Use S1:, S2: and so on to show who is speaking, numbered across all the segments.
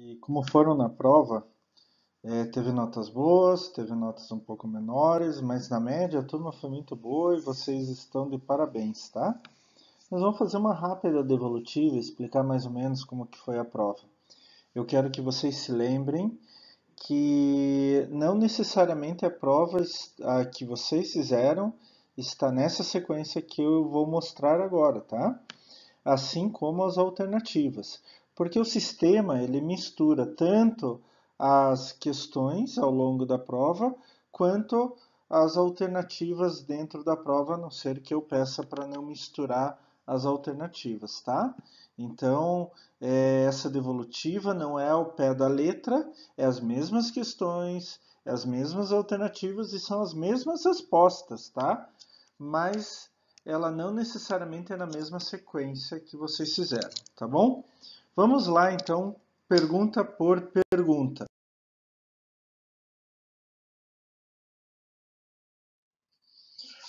S1: E como foram na prova, teve notas boas, teve notas um pouco menores, mas na média a turma foi muito boa e vocês estão de parabéns, tá? Nós vamos fazer uma rápida devolutiva e explicar mais ou menos como que foi a prova. Eu quero que vocês se lembrem que não necessariamente a prova que vocês fizeram está nessa sequência que eu vou mostrar agora, tá? Assim como as alternativas, porque o sistema ele mistura tanto as questões ao longo da prova quanto as alternativas dentro da prova, a não ser que eu peça para não misturar as alternativas, tá? Então, essa devolutiva não é ao pé da letra, é as mesmas questões, é as mesmas alternativas e são as mesmas respostas, tá? Mas ela não necessariamente é na mesma sequência que vocês fizeram, tá bom? Vamos lá então, pergunta por pergunta.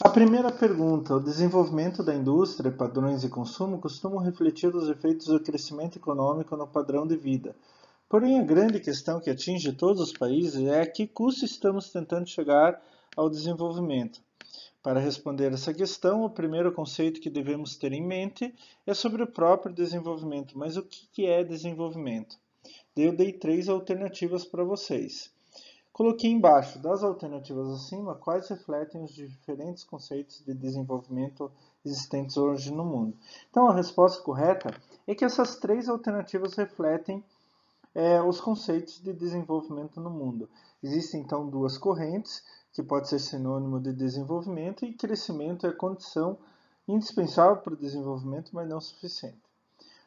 S1: A primeira pergunta: o desenvolvimento da indústria, padrões de consumo costumam refletir os efeitos do crescimento econômico no padrão de vida. Porém, a grande questão que atinge todos os países é a que custo estamos tentando chegar ao desenvolvimento. Para responder essa questão, o primeiro conceito que devemos ter em mente é sobre o próprio desenvolvimento. Mas o que é desenvolvimento? Eu dei três alternativas para vocês. Coloquei embaixo das alternativas acima quais refletem os diferentes conceitos de desenvolvimento existentes hoje no mundo. Então, a resposta correta é que essas três alternativas refletem os conceitos de desenvolvimento no mundo. Existem então duas correntes, que pode ser sinônimo de desenvolvimento, e crescimento é condição indispensável para o desenvolvimento, mas não suficiente.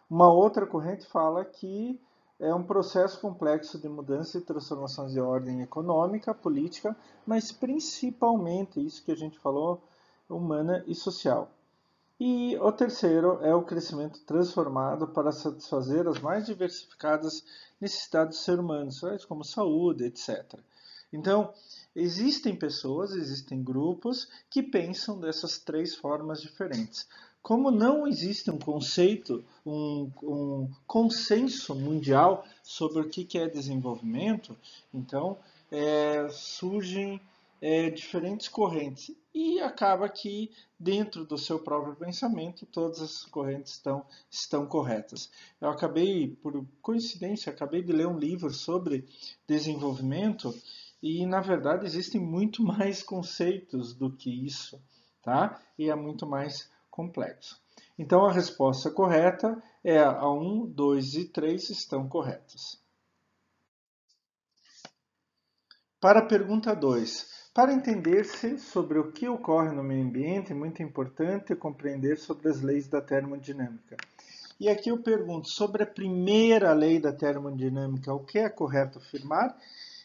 S1: Uma outra corrente fala que é um processo complexo de mudança e transformações de ordem econômica, política, mas principalmente isso que a gente falou, humana e social. E o terceiro é o crescimento transformado para satisfazer as mais diversificadas necessidades do ser humano, como saúde, etc. Então, existem pessoas, existem grupos que pensam dessas três formas diferentes. Como não existe um conceito, um consenso mundial sobre o que é desenvolvimento, então surgem diferentes correntes e acaba que dentro do seu próprio pensamento todas as correntes estão corretas. Eu acabei, por coincidência, acabei de ler um livro sobre desenvolvimento e na verdade existem muito mais conceitos do que isso, tá? E é muito mais complexo. Então a resposta correta é a 1, 2 e 3 estão corretas. Para a pergunta 2. Para entender-se sobre o que ocorre no meio ambiente, é muito importante compreender sobre as leis da termodinâmica. E aqui eu pergunto sobre a primeira lei da termodinâmica, o que é correto afirmar?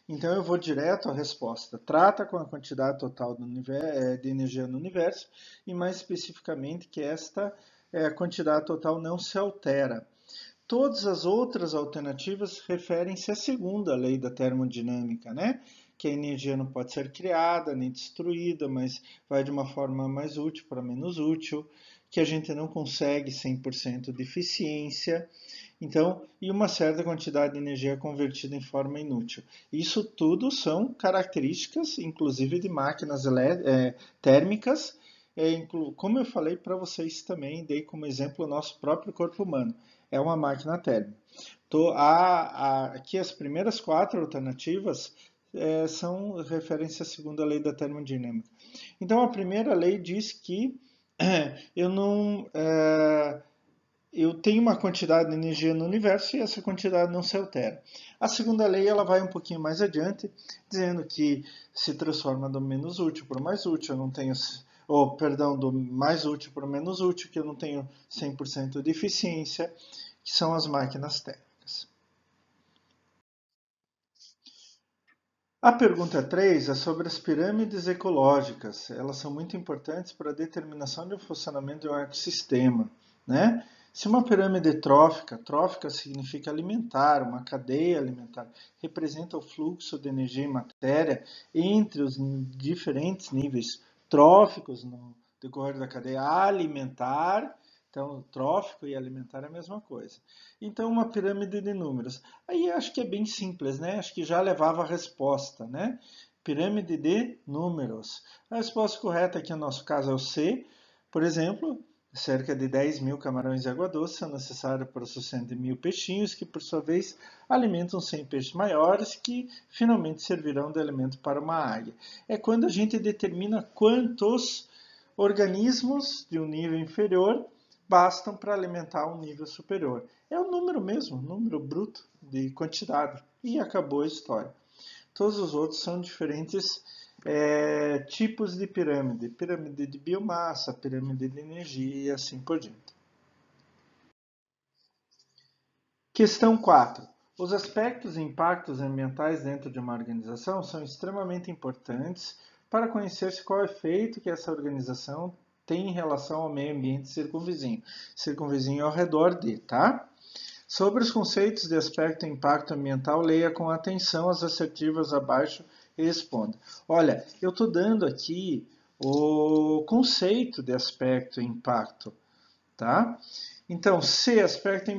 S1: Então eu vou direto à resposta. Trata com a quantidade total de energia no universo e mais especificamente que esta quantidade total não se altera. Todas as outras alternativas referem-se à segunda lei da termodinâmica, né? Que a energia não pode ser criada nem destruída, mas vai de uma forma mais útil para menos útil, que a gente não consegue 100% de eficiência, então, e uma certa quantidade de energia é convertida em forma inútil. Isso tudo são características, inclusive, de máquinas térmicas, como eu falei para vocês também, dei como exemplo o nosso próprio corpo humano. É uma máquina térmica. Aqui as primeiras quatro alternativas são referência à segunda lei da termodinâmica. Então, a primeira lei diz que eu não... eu tenho uma quantidade de energia no universo e essa quantidade não se altera. A segunda lei ela vai um pouquinho mais adiante, dizendo que se transforma do menos útil para o mais útil, eu não tenho, do mais útil para o menos útil, que eu não tenho 100% de eficiência, que são as máquinas térmicas. A pergunta 3 é sobre as pirâmides ecológicas. Elas são muito importantes para a determinação do funcionamento de um ecossistema, né? Se uma pirâmide é trófica significa alimentar, uma cadeia alimentar, representa o fluxo de energia e matéria entre os diferentes níveis tróficos no decorrer da cadeia alimentar, Então, trófico e alimentar é a mesma coisa. Então, uma pirâmide de números. Aí acho que é bem simples, né? Acho que já levava a resposta, né? Pirâmide de números. A resposta correta aqui no nosso caso é o C. Por exemplo, cerca de 10.000 camarões de água doce são necessários para o sustento de 1.000 peixinhos, que por sua vez alimentam 100 peixes maiores, que finalmente servirão de alimento para uma águia. É quando a gente determina quantos organismos de um nível inferior bastam para alimentar um nível superior. É o número mesmo, número bruto de quantidade. E acabou a história. Todos os outros são diferentes tipos de pirâmide. Pirâmide de biomassa, pirâmide de energia e assim por diante. Questão 4. Os aspectos e impactos ambientais dentro de uma organização são extremamente importantes para conhecer-se qual é o efeito que essa organização tem em relação ao meio ambiente circunvizinho. Circunvizinho ao redor de, tá? Sobre os conceitos de aspecto e impacto ambiental, leia com atenção as assertivas abaixo e responda. Olha, eu estou dando aqui o conceito de aspecto e impacto, tá? Então, C, aspecto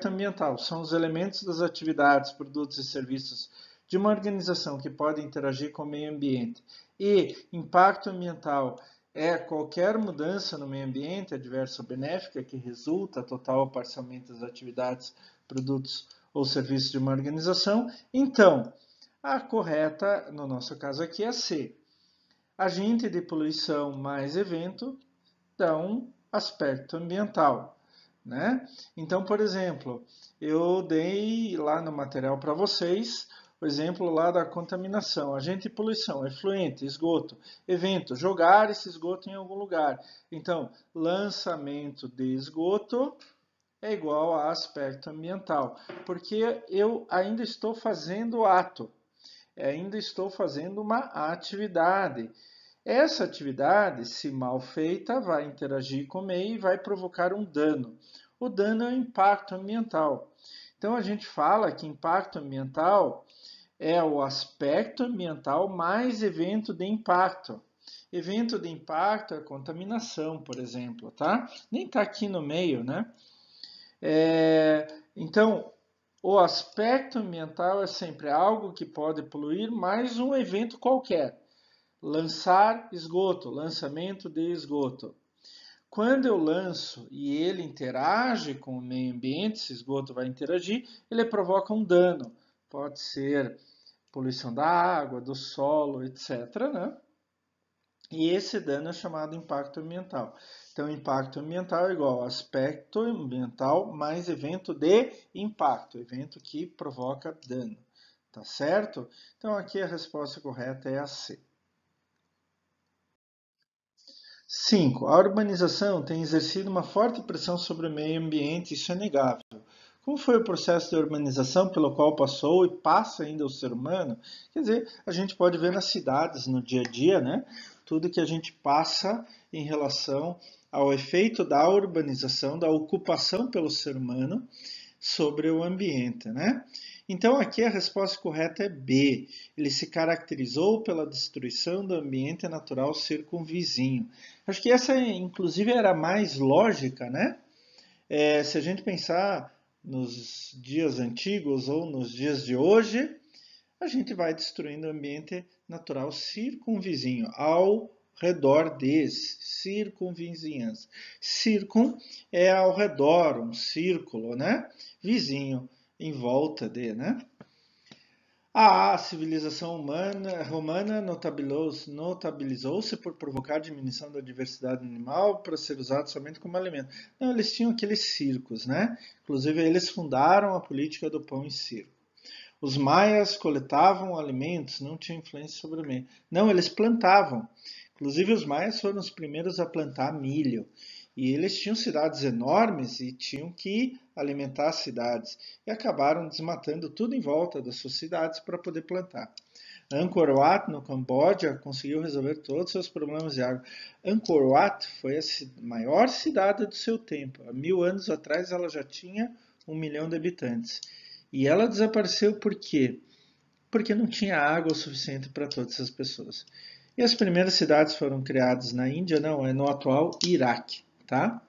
S1: ambiental, são os elementos das atividades, produtos e serviços de uma organização que podem interagir com o meio ambiente. E impacto ambiental é qualquer mudança no meio ambiente, adversa ou benéfica, que resulta total ou parcialmente das atividades, produtos ou serviços de uma organização. Então, a correta, no nosso caso aqui, é C. Agente de poluição mais evento dão aspecto ambiental, né? Então, por exemplo, eu dei lá no material para vocês o exemplo lá da contaminação, agente de poluição, efluente, esgoto, evento, jogar esse esgoto em algum lugar. Então, lançamento de esgoto é igual a aspecto ambiental, porque eu ainda estou fazendo o ato, ainda estou fazendo uma atividade. Essa atividade, se mal feita, vai interagir com o meio e vai provocar um dano. O dano é o impacto ambiental. Então a gente fala que impacto ambiental é o aspecto ambiental mais evento de impacto. Evento de impacto é contaminação, por exemplo, tá? Nem está aqui no meio, né? Então, o aspecto ambiental é sempre algo que pode poluir mais um evento qualquer. Lançar esgoto, lançamento de esgoto. Quando eu lanço e ele interage com o meio ambiente, esse esgoto vai interagir, ele provoca um dano. Pode ser poluição da água, do solo, etc., né? E esse dano é chamado impacto ambiental. Então, impacto ambiental é igual a aspecto ambiental mais evento de impacto, evento que provoca dano. Tá certo? Então, aqui a resposta correta é a C. 5. A urbanização tem exercido uma forte pressão sobre o meio ambiente, isso é negável. Como foi o processo de urbanização pelo qual passou e passa ainda o ser humano? Quer dizer, a gente pode ver nas cidades, no dia a dia, né? Tudo que a gente passa em relação ao efeito da urbanização, da ocupação pelo ser humano sobre o ambiente, né? Então aqui a resposta correta é B. Ele se caracterizou pela destruição do ambiente natural circunvizinho. Acho que essa, inclusive, era a mais lógica, né? Se a gente pensar nos dias antigos ou nos dias de hoje, a gente vai destruindo o ambiente natural circunvizinho, ao redor desse, circunvizinhança. Circum é ao redor, um círculo, né? Vizinho, em volta de, né? A civilização romana notabilizou-se por provocar diminuição da diversidade animal para ser usado somente como alimento. Não, eles tinham aqueles circos, né? Inclusive, eles fundaram a política do pão e circo. Os maias coletavam alimentos, não tinham influência sobre o meio. Não, eles plantavam. Inclusive, os maias foram os primeiros a plantar milho. E eles tinham cidades enormes e tinham que alimentar as cidades. E acabaram desmatando tudo em volta das suas cidades para poder plantar. Angkor Wat, no Camboja, conseguiu resolver todos os seus problemas de água. Angkor Wat foi a maior cidade do seu tempo. Há 1000 anos atrás ela já tinha 1 milhão de habitantes. E ela desapareceu por quê? Porque não tinha água o suficiente para todas as pessoas. E as primeiras cidades foram criadas na Índia, não, é no atual Iraque, tá?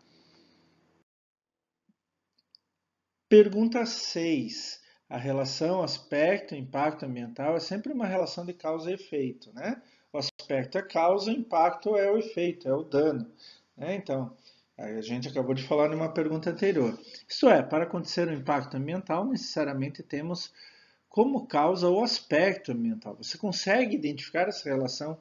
S1: Pergunta 6. A relação aspecto-impacto ambiental é sempre uma relação de causa e efeito, né? O aspecto é causa, o impacto é o efeito, é o dano, né? Então, a gente acabou de falar numa pergunta anterior. Isto é, para acontecer um impacto ambiental, necessariamente temos como causa o aspecto ambiental. Você consegue identificar essa relação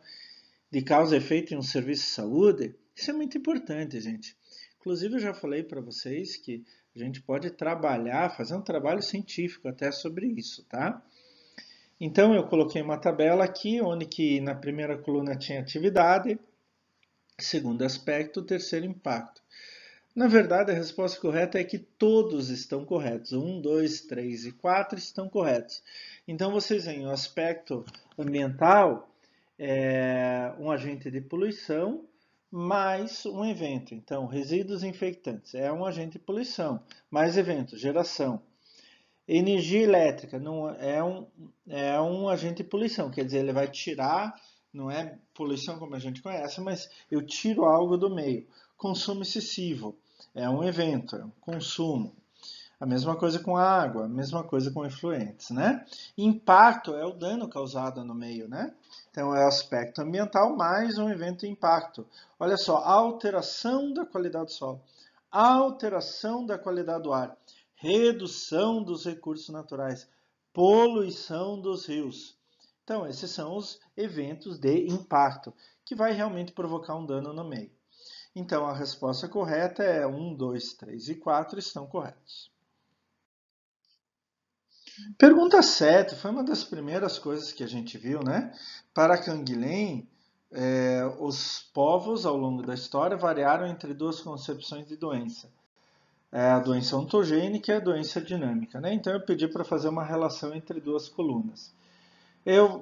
S1: de causa e efeito em um serviço de saúde? Isso é muito importante, gente. Inclusive, eu já falei para vocês que a gente pode trabalhar, fazer um trabalho científico até sobre isso, tá? Então, eu coloquei uma tabela aqui, onde que na primeira coluna tinha atividade, segundo aspecto, terceiro impacto. Na verdade, a resposta correta é que todos estão corretos. 1, 2, 3 e 4 estão corretos. Então, vocês veem, o aspecto ambiental é um agente de poluição mais um evento. Então, resíduos infectantes é um agente de poluição, mais evento, geração. Energia elétrica não é um agente de poluição, quer dizer, ele vai tirar, não é poluição como a gente conhece, mas eu tiro algo do meio. Consumo excessivo é um evento, é um consumo. A mesma coisa com a água, a mesma coisa com efluentes, né? Impacto é o dano causado no meio, né? Então é o aspecto ambiental mais um evento de impacto. Olha só, alteração da qualidade do solo, alteração da qualidade do ar, redução dos recursos naturais, poluição dos rios. Então esses são os eventos de impacto que vai realmente provocar um dano no meio. Então a resposta correta é 1, 2, 3 e 4 estão corretos. Pergunta 7 foi uma das primeiras coisas que a gente viu, né? Para Canguilhem, os povos ao longo da história variaram entre duas concepções de doença. A doença ontogênica e a doença dinâmica, né? Então eu pedi para fazer uma relação entre duas colunas.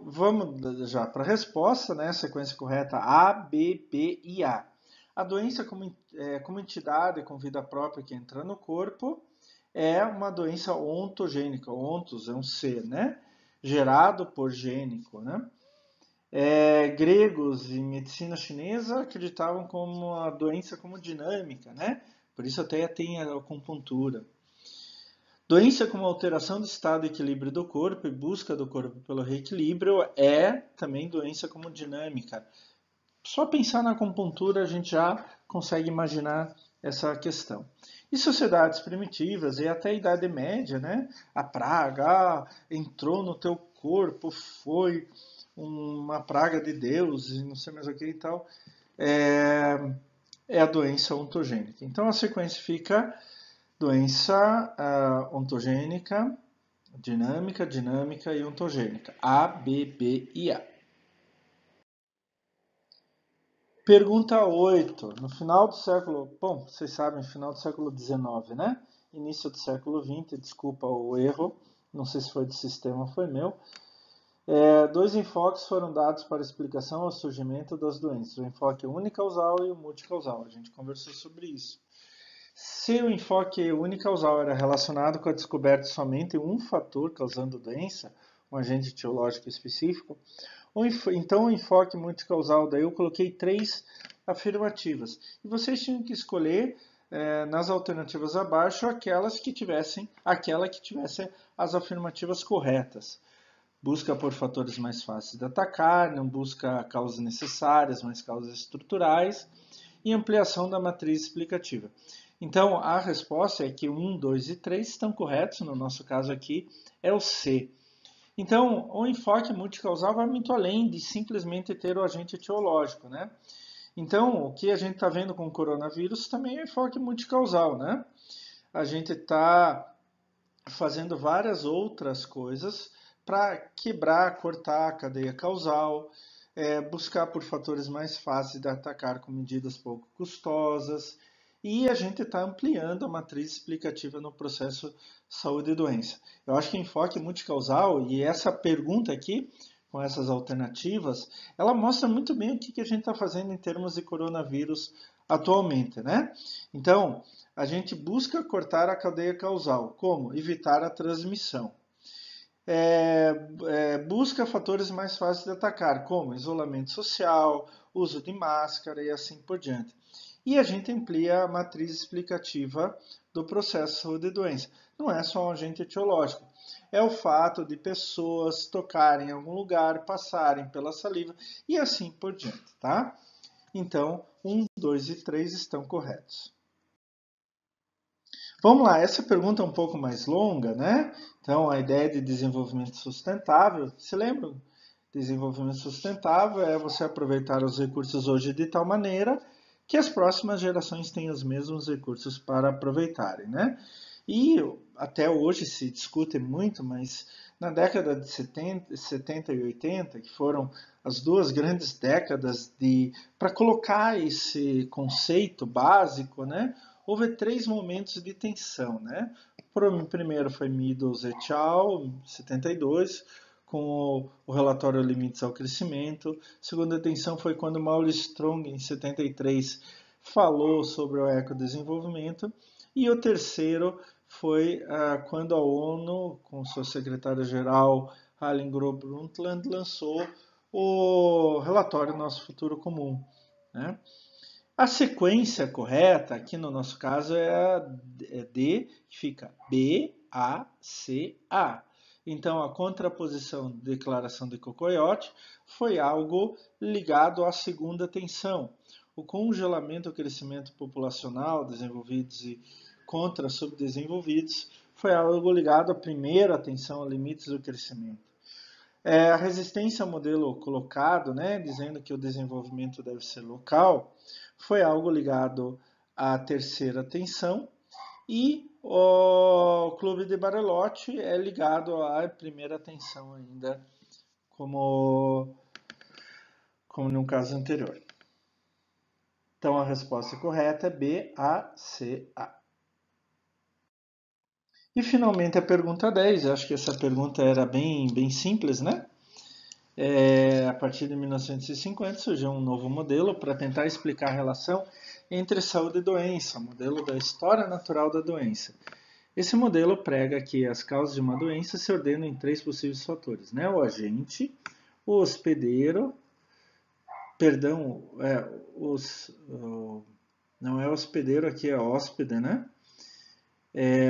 S1: Vamos já para a resposta, né? A sequência correta A, B, B e A. A doença como entidade com vida própria que entra no corpo é uma doença ontogênica. Ontos é um ser, né? Gerado por gênico, né? Gregos e medicina chinesa acreditavam como a doença como dinâmica, né? Por isso até tem a acupuntura. Doença como alteração do estado de equilíbrio do corpo e busca do corpo pelo reequilíbrio é também doença como dinâmica. Só pensar na acupuntura a gente já consegue imaginar essa questão. E sociedades primitivas e até a Idade Média, né? A praga entrou no teu corpo, foi uma praga de Deus e não sei mais o que e tal. É a doença ontogênica. Então a sequência fica doença ontogênica, dinâmica, dinâmica e ontogênica. A, B, B e A. Pergunta 8. No final do século... Bom, vocês sabem, final do século XIX, né? Início do século XX, desculpa o erro. Não sei se foi do sistema ou foi meu. Dois enfoques foram dados para explicação ao surgimento das doenças. O enfoque unicausal e o multicausal. A gente conversou sobre isso. Se o enfoque unicausal era relacionado com a descoberta de somente um fator causando doença, um agente etiológico específico, então o enfoque multicausal, daí eu coloquei 3 afirmativas. E vocês tinham que escolher nas alternativas abaixo aquela que tivesse as afirmativas corretas. Busca por fatores mais fáceis de atacar, não busca causas necessárias, mas causas estruturais, e ampliação da matriz explicativa. Então, a resposta é que 1, 2 e 3 estão corretos, no nosso caso aqui é o C. Então, o enfoque multicausal vai muito além de simplesmente ter o agente etiológico, né? Então, o que a gente está vendo com o coronavírus também é enfoque multicausal, né? A gente está fazendo várias outras coisas para quebrar, cortar a cadeia causal, buscar por fatores mais fáceis de atacar com medidas pouco custosas, e a gente está ampliando a matriz explicativa no processo saúde e doença. Eu acho que enfoque multicausal, e essa pergunta aqui, com essas alternativas, ela mostra muito bem o que a gente está fazendo em termos de coronavírus atualmente, né? Então, a gente busca cortar a cadeia causal. Como? Evitar a transmissão. Busca fatores mais fáceis de atacar, como isolamento social, uso de máscara e assim por diante. E a gente amplia a matriz explicativa do processo de saúde e doença. não é só um agente etiológico. É o fato de pessoas tocarem em algum lugar, passarem pela saliva e assim por diante, tá? Então, 1, 2 e 3 estão corretos. Vamos lá, essa pergunta é um pouco mais longa, né? Então, a ideia de desenvolvimento sustentável, se lembram? Desenvolvimento sustentável é você aproveitar os recursos hoje de tal maneira que as próximas gerações tenham os mesmos recursos para aproveitarem, né? E até hoje se discute muito, mas na década de 70 e 80, que foram as duas grandes décadas para colocar esse conceito básico, né? Houve 3 momentos de tensão, né? O primeiro foi Meadows et al., 72, com o relatório Limites ao Crescimento. A segunda tensão foi quando Maurice Strong, em 73, falou sobre o ecodesenvolvimento. E o terceiro foi quando a ONU, com seu secretário-geral, Harlem Brundtland, lançou o relatório Nosso Futuro Comum, né? A sequência correta, aqui no nosso caso, é D, que fica B, A, C, A. Então, a contraposição de declaração de Cocoyote foi algo ligado à segunda tensão. O congelamento, o crescimento populacional, desenvolvidos e contra subdesenvolvidos, foi algo ligado à primeira tensão, a limites do crescimento. A resistência ao modelo colocado, né, dizendo que o desenvolvimento deve ser local, foi algo ligado à terceira tensão, e o Clube de Bariloche é ligado à primeira tensão ainda, como no caso anterior. Então a resposta correta é B, A, C, A. E finalmente a pergunta 10, eu acho que essa pergunta era bem simples, né? A partir de 1950 surgiu um novo modelo para tentar explicar a relação entre saúde e doença, o modelo da história natural da doença. Esse modelo prega que as causas de uma doença se ordenam em 3 possíveis fatores, né? O agente, o hospedeiro, perdão, não é hospedeiro, aqui é hóspede, né?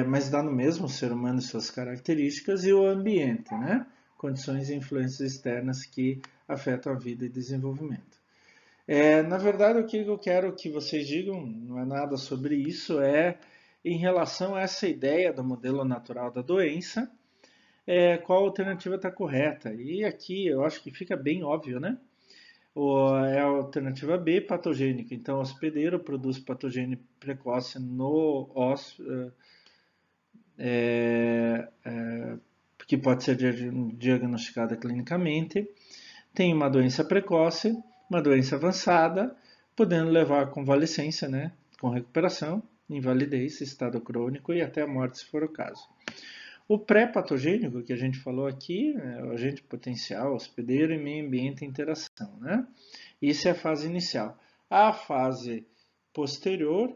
S1: Mas dá no mesmo ser humano e suas características, e o ambiente, né? Condições e influências externas que afetam a vida e desenvolvimento. Na verdade, o que eu quero que vocês digam, não é nada sobre isso, em relação a essa ideia do modelo natural da doença, qual alternativa está correta. E aqui eu acho que fica bem óbvio, né? É a alternativa B, patogênica. Então, o hospedeiro produz patogênio precoce no que pode ser diagnosticada clinicamente, tem uma doença precoce, uma doença avançada, podendo levar à convalescência, né, com recuperação, invalidez, estado crônico e até a morte, se for o caso. O pré-patogênico, que a gente falou aqui, é o agente potencial, hospedeiro e meio ambiente interação, né? Isso é a fase inicial. A fase posterior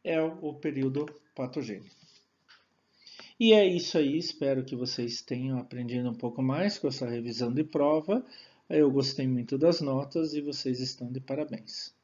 S1: é o período patogênico. E é isso aí, espero que vocês tenham aprendido um pouco mais com essa revisão de prova. Eu gostei muito das notas e vocês estão de parabéns.